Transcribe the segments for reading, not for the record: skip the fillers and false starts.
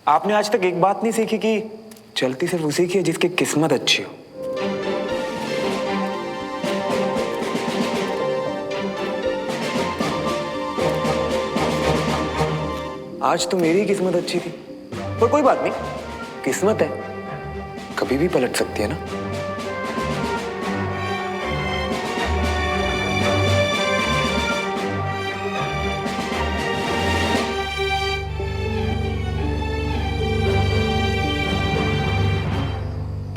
आपने आज तक एक बात नहीं सीखी कि चलती सिर्फ उसी की है जिसकी किस्मत अच्छी हो। आज तो मेरी किस्मत अच्छी थी, पर कोई बात नहीं, किस्मत है, कभी भी पलट सकती है ना।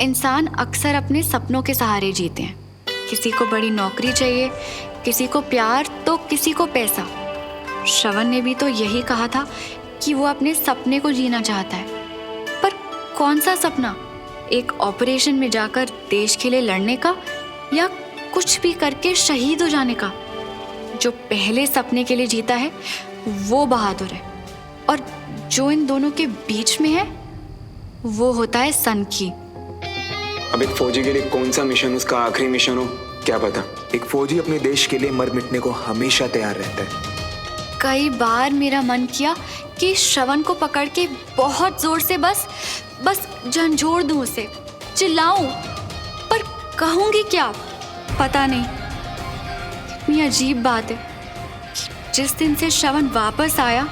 इंसान अक्सर अपने सपनों के सहारे जीते हैं। किसी को बड़ी नौकरी चाहिए, किसी को प्यार, तो किसी को पैसा। श्रवण ने भी तो यही कहा था कि वो अपने सपने को जीना चाहता है। पर कौन सा सपना? एक ऑपरेशन में जाकर देश के लिए लड़ने का, या कुछ भी करके शहीद हो जाने का? जो पहले सपने के लिए जीता है वो बहादुर है, और जो इन दोनों के बीच में है वो होता है सनकी। अब एक फौजी के लिए कौन सा मिशन उसका आखिरी मिशन हो, क्या पता। एक फौजी अपने देश के लिए मर मिटने को हमेशा तैयार रहता है। कई बार मेरा मन किया कि श्रवण को पकड़ के बहुत जोर से बस झंझोड़ दूं उसे, चिल्लाऊं, पर कहूंगी क्या पता नहीं। कितनी अजीब बात है कि जिस दिन से श्रवण वापस आया,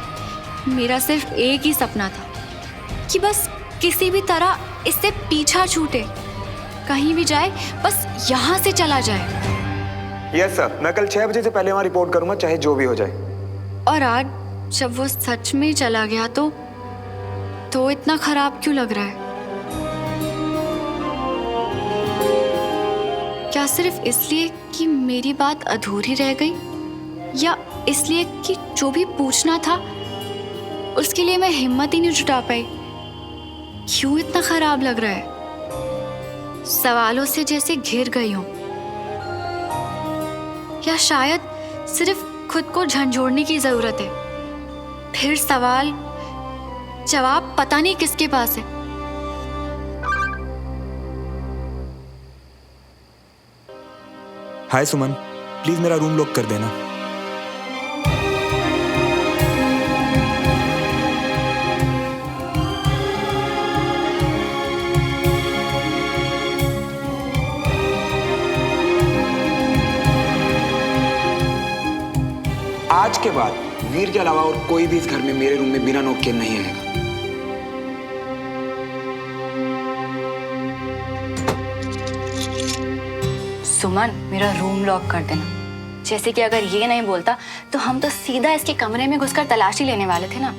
मेरा सिर्फ एक ही सपना था कि बस किसी भी तरह इससे पीछा छूटे, कहीं भी जाए, बस यहाँ से चला जाए। यस सर, मैं कल 6 बजे से पहले वहाँ रिपोर्ट करूंगा, चाहे जो भी हो जाए। और आज जब वो सच में चला गया तो इतना खराब क्यों लग रहा है? क्या सिर्फ इसलिए कि मेरी बात अधूरी रह गई, या इसलिए कि जो भी पूछना था उसके लिए मैं हिम्मत ही नहीं जुटा पाई? क्यों इतना खराब लग रहा है? सवालों से जैसे घिर गई हूं, या शायद सिर्फ खुद को झंझोड़ने की जरूरत है। फिर सवाल जवाब पता नहीं किसके पास है। हाय सुमन, प्लीज मेरा रूम लॉक कर देना। आज के बाद वीर के अलावा और कोई भी इस घर में मेरे रूम में बिना नॉक के नहीं आएगा। सुमन, मेरा रूम लॉक कर देना। जैसे कि अगर ये नहीं बोलता तो हम तो सीधा इसके कमरे में घुसकर तलाशी लेने वाले थे ना।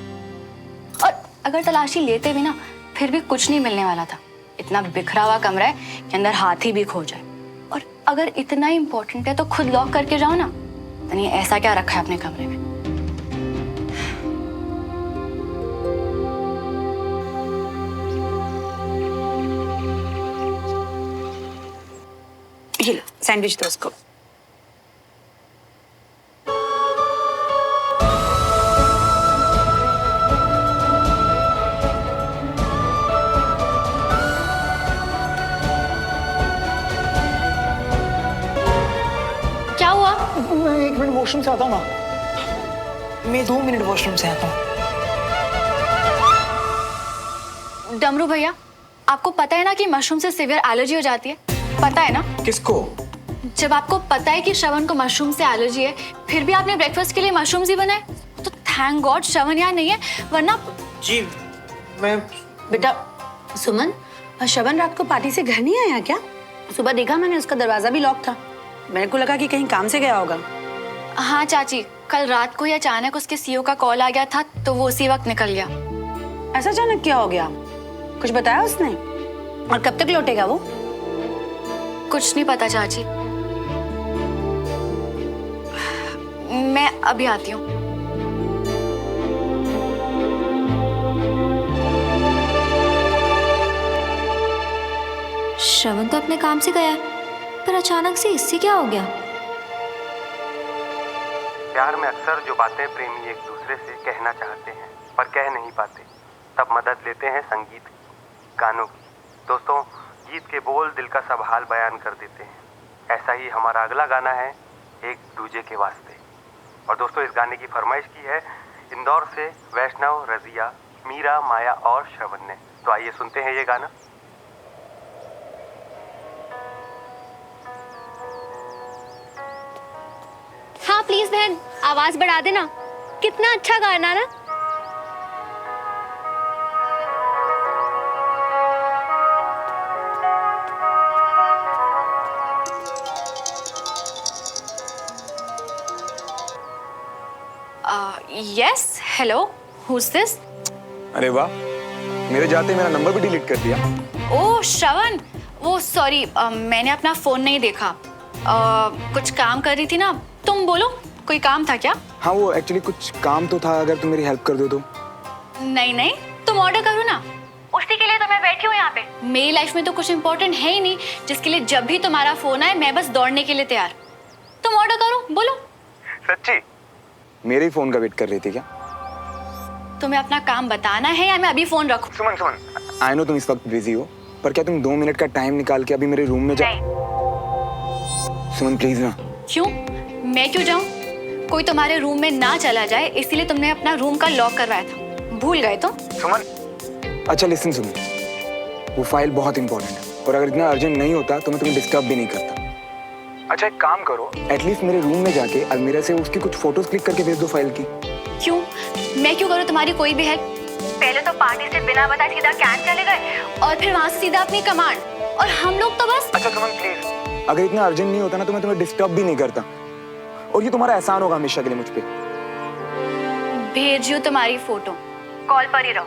और अगर तलाशी लेते भी ना, फिर भी कुछ नहीं मिलने वाला था। इतना बिखरा हुआ कमरा है कि अंदर हाथी भी खो जाए। और अगर इतना इम्पोर्टेंट है तो खुद लॉक करके जाओ ना। नहीं, ऐसा क्या रखा है अपने कमरे में? ये लो, सैंडविच दो उसको। क्या हुआ? मैं 1 मिनट वॉशरूम से आता हूँ ना। मैं 2 मिनट वॉशरूम से आता हूँ। डमरू भैया, आपको पता है ना कि मशरूम से सीवियर एलर्जी हो जाती है? पता है ना? किसको? जब आपको पता है कि श्रवण को मशरूम से एलर्जी है, फिर भी आपने ब्रेकफास्ट के लिए मशरूम्स ही बनाए, तो थैंक गॉड श्रवण यहाँ नहीं है, वरना। जी मैं। बेटा सुमन, श्रवण रात को पार्टी से घर नहीं आया क्या? सुबह देखा मैंने, उसका दरवाजा भी लॉक था। मेरे को लगा कि कहीं काम से गया होगा। हाँ चाची, कल रात को ही अचानक उसके सीईओ का कॉल आ गया था, तो वो उसी वक्त निकल गया। ऐसा अचानक क्या हो गया? कुछ बताया उसने? और कब तक लौटेगा वो? कुछ नहीं पता चाची, मैं अभी आती हूँ। श्रवण तो अपने काम से गया है, पर अचानक से इससे क्या हो गया? प्यार में अक्सर जो बातें प्रेमी एक दूसरे से कहना चाहते हैं पर कह नहीं पाते, तब मदद लेते हैं संगीत, गानों की। दोस्तों, गीत के बोल दिल का सब हाल बयान कर देते हैं। ऐसा ही हमारा अगला गाना है, एक दूजे के वास्ते। और दोस्तों, इस गाने की फरमाइश की है इंदौर से वैष्णव, रजिया, मीरा, माया और श्रवण ने। तो आइए सुनते हैं ये गाना। हाँ प्लीज बहन, आवाज बढ़ा देना। कितना अच्छा गाना ना। Yes, hello, who's this? अरे वाह, मेरे जाते मेरा नंबर भी डिलीट कर दिया। ओह श्रवण, वो सॉरी, मैंने अपना फोन नहीं देखा। कुछ काम कर रही थी ना। तुम बोलो, कोई काम था क्या? हाँ, वो एक्चुअली कुछ काम तो था, अगर तुम मेरी हेल्प कर दो तो। नहीं नहीं, तुम ऑर्डर करो ना, उसी के लिए तो मैं बैठी हूँ यहाँ पे। मेरी लाइफ में तो कुछ इम्पोर्टेंट है ही नहीं जिसके लिए जब भी तुम्हारा फोन आए मैं बस दौड़ने के लिए तैयार। तुम ऑर्डर करो, बोलो। सच्ची? मेरे ही फोन का वेट कर रही थी क्या? तुम्हें अपना काम बताना है या मैं अभी फोन रखूं? सुमन, आई नो तुम इस वक्त बिजी हो, पर क्या तुम 2 मिनट का टाइम निकाल के अभी मेरे रूम में जाओ? सुमन प्लीज ना। क्यों? मैं क्यों जाऊं? कोई तुम्हारे रूम में ना चला जाए इसीलिए तुमने अपना रूम का लॉक करवाया था। भूल गए तुम? सुमन। अच्छा लिसन सुमन, वो फाइल बहुत इंपॉर्टेंट है और अगर इतना अर्जेंट नहीं होता तो मैं तुम्हें डिस्टर्ब भी नहीं करता। अच्छा एक काम करो, एटलीस्ट मेरे रूम में जाके अलमीरा से उसकी कुछ फोटोज क्लिक करके भेज दो फाइल की। क्यों? मैं क्यों करूँ तुम्हारी कोई भी हेल्प? पहले तो पार्टी से बिना बताए सीधा कैंट चले गए और फिर वहां से सीधा अपनी कमांड, और हम लोग तो बस। अच्छा सुमन प्लीज। अगर इतना अर्जेंट नहीं होता ना तो मैं तुम्हें डिस्टर्ब भी नहीं करता, और ये तुम्हारा एहसान होगा हमेशा के लिए मुझ पे। भेजियो तुम्हारी फोटो, कॉल पर ही रहो।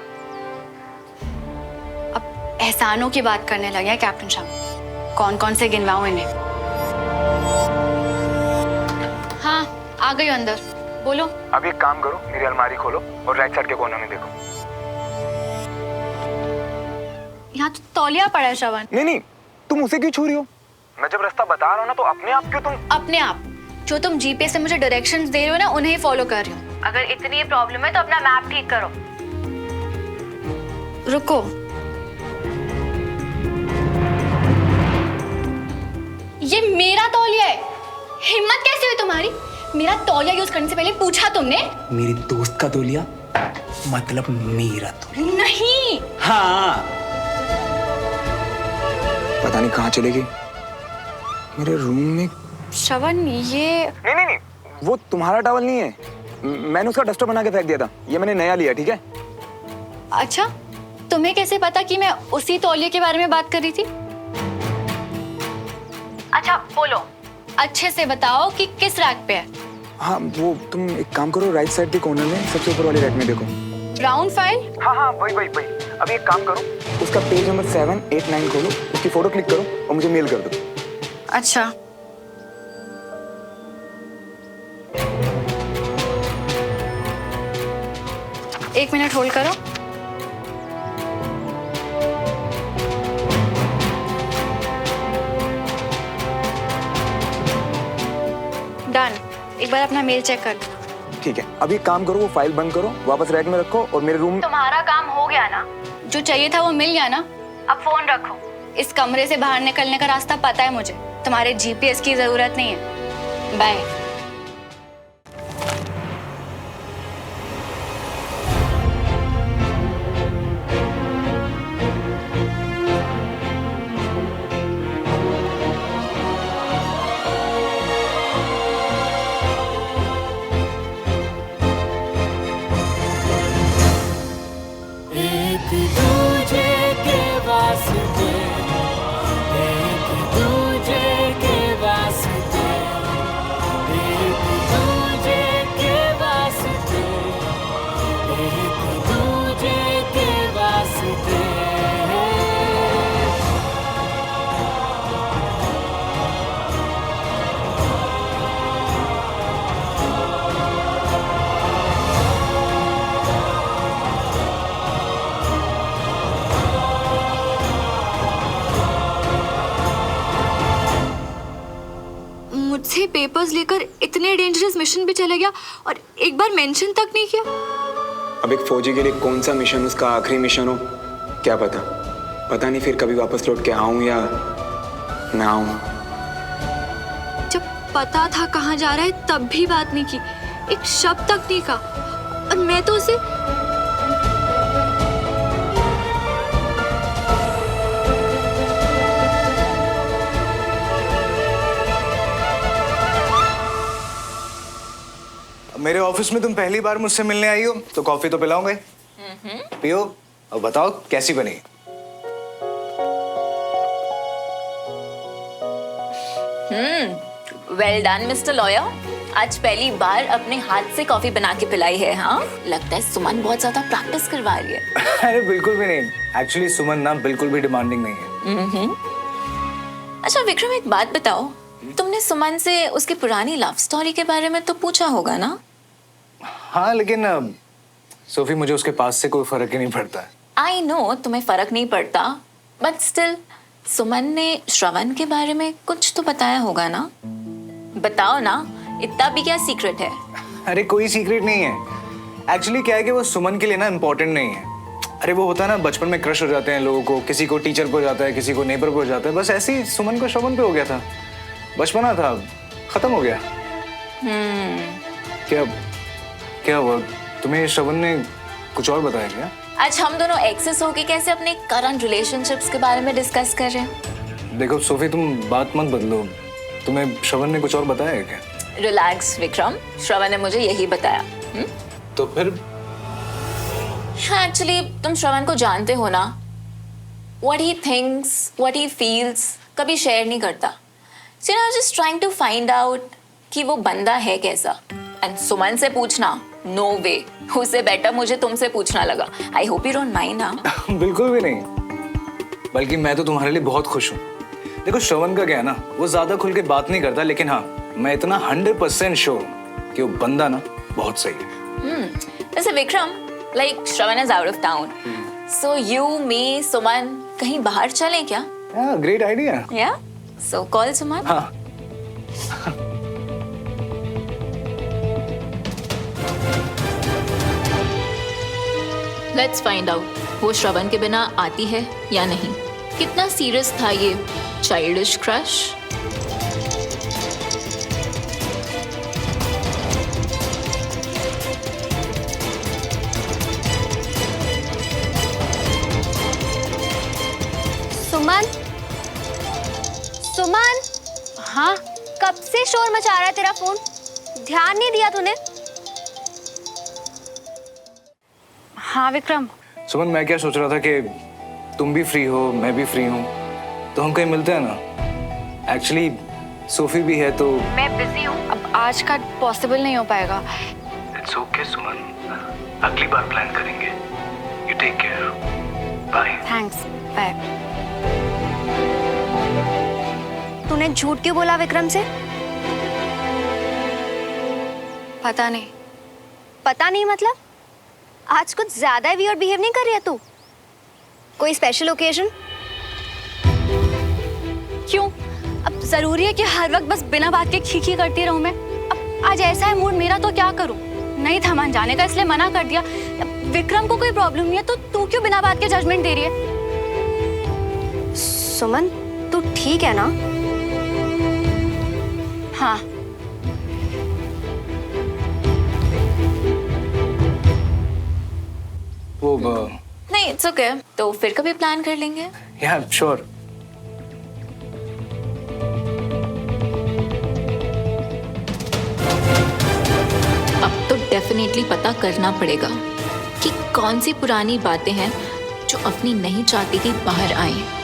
अब एहसानों की बात करने लगे हैं कैप्टन शाम। कौन कौन से गिनवाऊं इन्हें? हाँ, आ गई अंदर, बोलो। अब एक काम करो, मेरी अलमारी खोलो और राइट साइड के कोने में देखो। यहाँ तो तौलिया पड़ा है श्रवण। नहीं, तुम उसे क्यों छू रही हो? मैं जब रास्ता बता रहा हूँ ना तो अपने आप क्यों तुम? अपने आप? जो तुम जीपीएस से मुझे डायरेक्शंस दे रहे हो ना, उन्हें ही फॉलो कर रही हूँ। अगर इतनी प्रॉब्लम है तो अपना मैप ठीक करो। रुको, ये मेरा तौलिया है। हिम्मत कैसे हुई तुम्हारी? मेरा तौलिया यूज करने से पहले पूछा तुमने? मेरी दोस्त का तौलिया मतलब मेरा तौलिया। नहीं। हाँ, पता नहीं कहाँ चले गई। मेरे रूम में। श्रवण, ये नहीं, वो तुम्हारा टॉवल नहीं है, मैंने उसका डस्टर बना के फेंक दिया था। ये मैंने नया लिया, ठीक है? अच्छा, तुम्हें कैसे पता कि मैं उसी तौलिए के बारे में बात कर रही थी? अच्छा बोलो, अच्छे से बताओ कि किस रैक पे है। हाँ, वो तुम एक काम करो, राइट साइड के कॉर्नर में सबसे ऊपर वाले रैक में देखो। Brown file? हाँ, वही। अभी एक काम करो, उसका पेज नंबर 7, 8, 9 खोलो, उसकी फोटो क्लिक करो और मुझे मेल कर दो। अच्छा। एक मिनट होल्ड करो। डन। एक बार अपना मेल चेक कर लो। ठीक है, अभी एक काम करो, वो फाइल बंद करो, वापस रैक में रखो और मेरे रूम। तुम्हारा काम हो गया ना? जो चाहिए था वो मिल गया ना? अब फोन रखो। इस कमरे से बाहर निकलने का रास्ता पता है मुझे, तुम्हारे जीपीएस की जरूरत नहीं है। बाय। मुझसे पेपर्स लेकर इतने डेंजरस मिशन पे चला गया और एक बार मेंशन तक नहीं किया। अब एक फौजी के लिए कौन सा मिशन उसका आखिरी मिशन हो, क्या पता नहीं फिर कभी वापस लौट के आऊं या ना आऊं। जब पता था कहाँ जा रहा है तब भी बात नहीं की, एक शब्द तक नहीं कहा, और मैं तो उसे मेरे ऑफिस में तुम पहली बार मुझसे मिलने आई हो तो कॉफी तो पिलाऊंगा ही। पियो और बताओ कैसी बनी। वेल डन मिस्टर लॉयर, आज पहली बार अपने हाथ से कॉफी बना के पिलाई है। हाँ, लगता है सुमन बहुत ज्यादा प्रैक्टिस करवा रही है। अरे बिल्कुल भी नहीं, एक्चुअली सुमन ना बिल्कुल भी डिमांडिंग नहीं है। अच्छा विक्रम, एक बात बताओ, तुमने सुमन से उसकी पुरानी लव स्टोरी के बारे में तो पूछा होगा ना? हाँ लेकिन सोफी मुझे उसके पास से कोई फर्क ही नहीं पड़ता है। आई नो तुम्हें फर्क नहीं पड़ता, बट स्टिल सुमन ने श्रवण के बारे में कुछ तो बताया होगा ना? बताओ ना, इतना भी क्या सीक्रेट है? अरे कोई सीक्रेट नहीं है। एक्चुअली क्या है कि वो सुमन के लिए ना इम्पोर्टेंट नहीं है। अरे वो होता है ना, बचपन में क्रश हो जाते हैं लोगों को, किसी को टीचर पे हो जाता है, किसी को नेबर पे हो जाता है। बस ऐसे ही सुमन को श्रवण पे हो गया था। बचपना था, खत्म हो गया। क्या हुआ? तुम्हें श्रवण ने कुछ और बताया क्या? आज हम दोनों एक्सेस होके कैसे अपने करंट रिलेशनशिप्स के बारे में डिस्कस कर रहे हैं। देखो सोफी, तुम बात मत बदलो। तुम्हें श्रवण ने कुछ और बताया है क्या? रिलैक्स विक्रम, श्रवण ने मुझे यही बताया। तो फिर? एक्चुअली तुम श्रवण को जानते हो ना, what he thinks, what he feels कभी शेयर नहीं करता। So I was just trying to find out कि वो बंदा है कैसा। एंड सुमन से पूछना, नो वे, उससे बेटर मुझे तुमसे पूछना लगा। I hope you don't mind ना। बिल्कुल भी नहीं, बल्कि मैं तो तुम्हारे लिए बहुत खुश हूँ। देखो श्रवण का क्या है ना, वो ज्यादा खुल के बात नहीं करता, लेकिन हाँ मैं इतना 100% श्योर कि वो बंदा ना बहुत सही है। वैसे Vikram, like Shravan is out of town, so you me Suman कहीं बाहर चलें क्या? Great idea. या सो कॉल सुमन। हाँ लेट्स फाइंड आउट वो श्रवण के बिना आती है या नहीं। कितना सीरियस था ये चाइल्डिश क्रश? सुमन, सुमन, हाँ कब से शोर मचा रहा है तेरा फोन? ध्यान नहीं दिया तूने? हाँ विक्रम। सुमन, मैं क्या सोच रहा था कि तुम भी फ्री हो, मैं भी फ्री हूँ, तो हम कहीं मिलते हैं ना। एक्चुअली सोफी भी है तो। मैं बिजी हूँ, अब आज का पॉसिबल नहीं हो पाएगा। इट्स ओके सुमन, अगली बार प्लान करेंगे। You take care, bye. Thanks, bye. तूने झूठ क्यों बोला विक्रम से? पता नहीं। पता नहीं मतलब? आज कुछ ज्यादा वियर्ड बिहेव नहीं कर रही है तू? कोई स्पेशल ओकेजन? क्यों? अब जरूरी है कि हर वक्त बस बिना बात के खीखी करती रहूं मैं? अब आज ऐसा है मूड मेरा, तो क्या करूं? नहीं था मान जाने का, इसलिए मना कर दिया। अब विक्रम को कोई प्रॉब्लम नहीं है तो तू क्यों बिना बात के जजमेंट दे रही है? सुमन, तू ठीक है ना? हाँ। वो नहीं, इट्स ओके, तो फिर कभी प्लान कर लेंगे। या श्योर। अब तो डेफिनेटली पता करना पड़ेगा कि कौन सी पुरानी बातें हैं जो अपनी नहीं चाहती कि बाहर आए।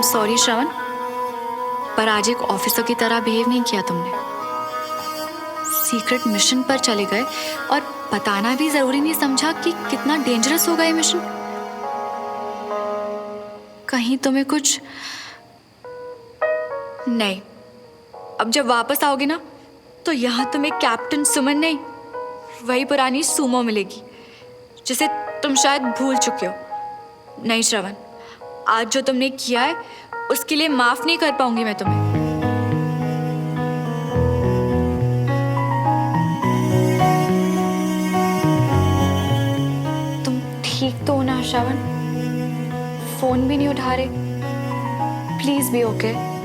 सॉरी श्रवण, पर आज एक ऑफिसर की तरह बिहेव नहीं किया तुमने। सीक्रेट मिशन पर चले गए और बताना भी जरूरी नहीं समझा कि कितना डेंजरस होगा ये मिशन। कहीं तुम्हें कुछ नहीं। अब जब वापस आओगे ना तो यहाँ तुम्हें कैप्टन सुमन नहीं, वही पुरानी सुमो मिलेगी जिसे तुम शायद भूल चुके हो। नहीं श्रवण, आज जो तुमने किया है उसके लिए माफ नहीं कर पाऊंगी मैं तुम्हें। सहारे। Please be okay.